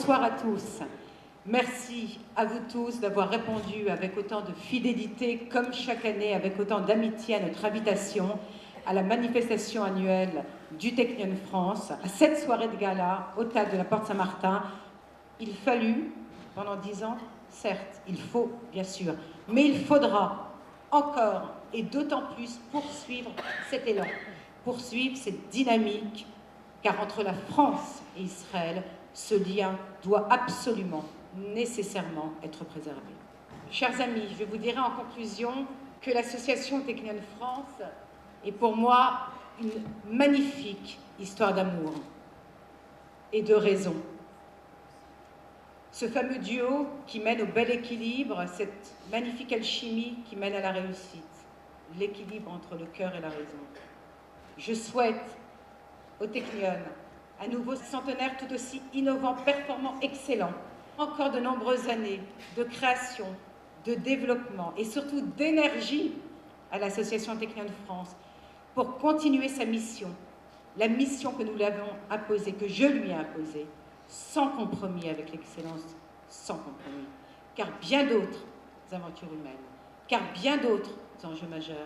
bonsoir à tous. Merci à vous tous d'avoir répondu avec autant de fidélité, comme chaque année, avec autant d'amitié à notre invitation à la manifestation annuelle du Technion France, à cette soirée de gala au théâtre de la Porte Saint-Martin. Il fallut, pendant 10 ans, certes, il faut, bien sûr, mais il faudra encore et d'autant plus poursuivre cet élan, poursuivre cette dynamique, car entre la France et Israël, ce lien doit absolument, nécessairement être préservé. Chers amis, je vous dirai en conclusion que l'association Technion France est pour moi une magnifique histoire d'amour et de raison. Ce fameux duo qui mène au bel équilibre, cette magnifique alchimie qui mène à la réussite, l'équilibre entre le cœur et la raison. Je souhaite au Technion un nouveau centenaire tout aussi innovant, performant, excellent, encore de nombreuses années de création, de développement et surtout d'énergie à l'association Technion France pour continuer sa mission, la mission que nous lui avons imposée, que je lui ai imposée, sans compromis avec l'excellence, sans compromis. Car bien d'autres aventures humaines, car bien d'autres enjeux majeurs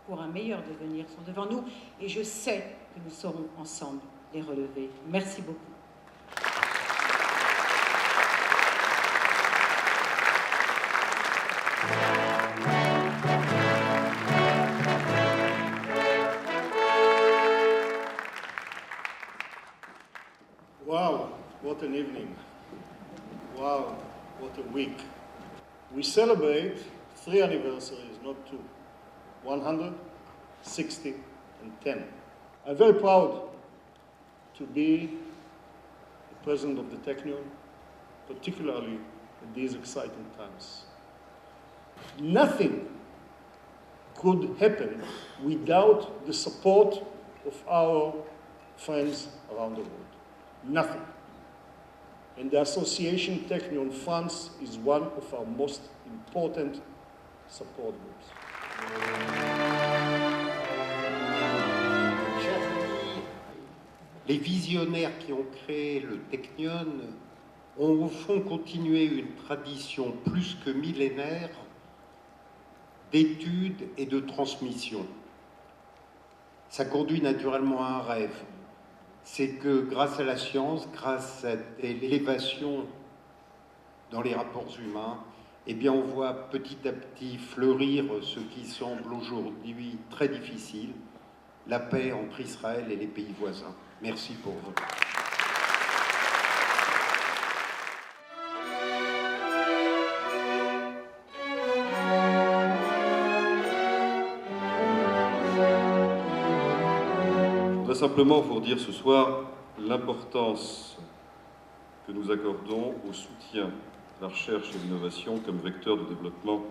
pour un meilleur devenir sont devant nous et je sais que nous saurons ensemble les relever. Merci beaucoup. Wow, what an evening. Wow, what a week. We celebrate 3 anniversaries, not 2. 100, 60, and 10. I'm very proud to be the president of the Technion, particularly in these exciting times. Nothing could happen without the support of our friends around the world. Nothing. And the Association Technion France is one of our most important support groups. Chers amis, les visionnaires qui ont créé le Technion ont au fond continué une tradition plus que millénaire d'études et de transmission. Ça conduit naturellement à un rêve. C'est que grâce à la science, grâce à l'élévation dans les rapports humains, eh bien on voit petit à petit fleurir ce qui semble aujourd'hui très difficile, la paix entre Israël et les pays voisins. Merci pour votre attention. Je voudrais simplement vous redire ce soir l'importance que nous accordons au soutien à la recherche et l'innovation comme vecteur de développement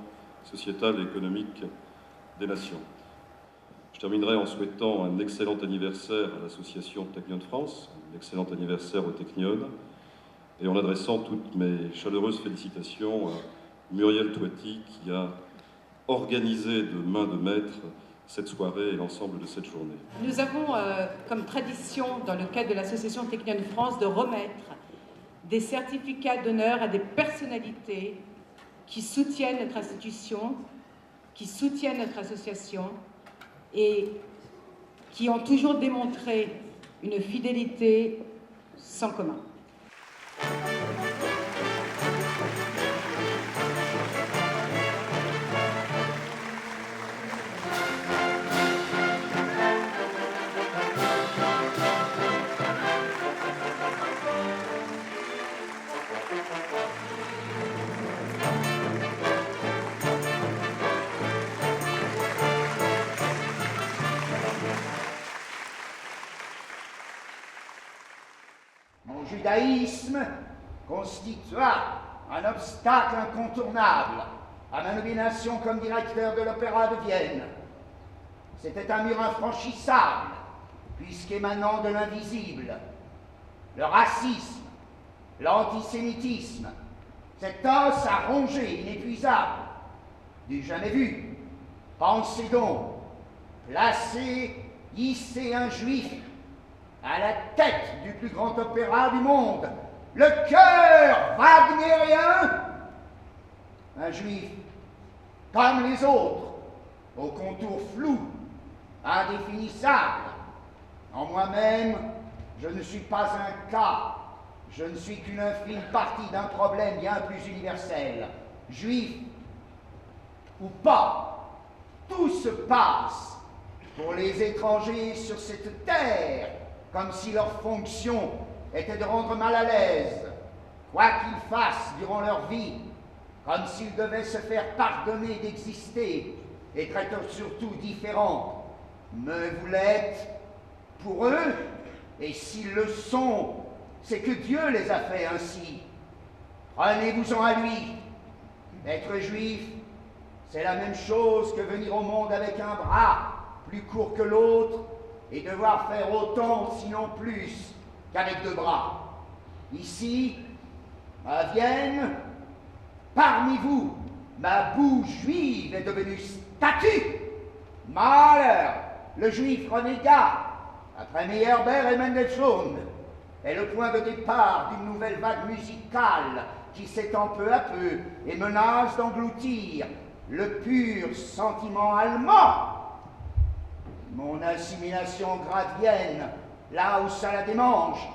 sociétal et économique des nations. Je terminerai en souhaitant un excellent anniversaire à l'association Technion France, un excellent anniversaire au Technion, et en adressant toutes mes chaleureuses félicitations à Muriel Toiti qui a organisé de main de maître cette soirée et l'ensemble de cette journée. Nous avons comme tradition, dans le cadre de l'association Technion France, de remettre des certificats d'honneur à des personnalités qui soutiennent notre institution, qui soutiennent notre association et qui ont toujours démontré une fidélité sans commun. Mon judaïsme constitua un obstacle incontournable à ma nomination comme directeur de l'Opéra de Vienne. C'était un mur infranchissable, puisqu'émanant de l'invisible, le racisme, l'antisémitisme, cet os à ronger inépuisable, du jamais vu. Pensez donc, hisser un juif à la tête du plus grand opéra du monde, le cœur wagnérien, un juif comme les autres, au contour flou, indéfinissable. En moi-même, je ne suis pas un cas, je ne suis qu'une infime partie d'un problème bien plus universel. Juif ou pas, tout se passe pour les étrangers sur cette terre, comme si leur fonction était de rendre mal à l'aise, quoi qu'ils fassent durant leur vie, comme s'ils devaient se faire pardonner d'exister, et traitant surtout différents. Mais vous l'êtes pour eux, et s'ils le sont, c'est que Dieu les a fait ainsi. Prenez-vous-en à lui. Être juif, c'est la même chose que venir au monde avec un bras plus court que l'autre et devoir faire autant, sinon plus, qu'avec 2 bras. Ici, à Vienne, parmi vous, ma boue juive est devenue statue. Mahler, le juif renégat, après Meyerbeer et Mendelssohn, est le point de départ d'une nouvelle vague musicale qui s'étend peu à peu et menace d'engloutir le pur sentiment allemand. Mon assimilation gradienne, là où ça la démange,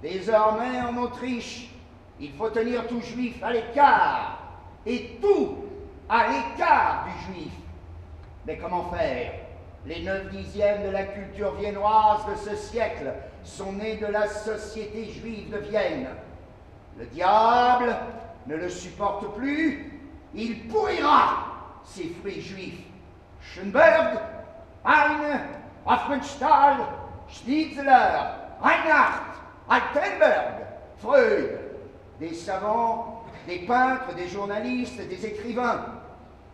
désormais en Autriche, il faut tenir tout juif à l'écart, et tout à l'écart du juif. Mais comment faire? Les 9/10 de la culture viennoise de ce siècle sont nés de la société juive de Vienne. Le diable ne le supporte plus, il pourrira ses fruits juifs. Schoenberg, Heine, Hofmannsthal, Schnitzler, Reinhardt, Altenberg, Freud, des savants, des peintres, des journalistes, des écrivains,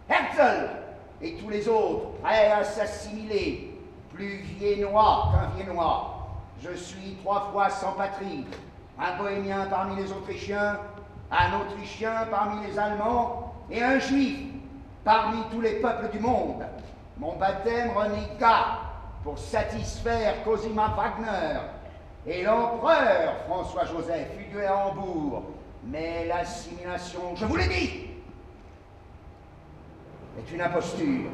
Herzl et tous les autres prêts à s'assimiler, plus viennois qu'un viennois. Je suis 3 fois sans patrie, un bohémien parmi les Autrichiens, un Autrichien parmi les Allemands et un Juif parmi tous les peuples du monde. Mon baptême renégat pour satisfaire Cosima Wagner et l'empereur François-Joseph fut dû à Hambourg. Mais l'assimilation, je vous l'ai dit, est une imposture.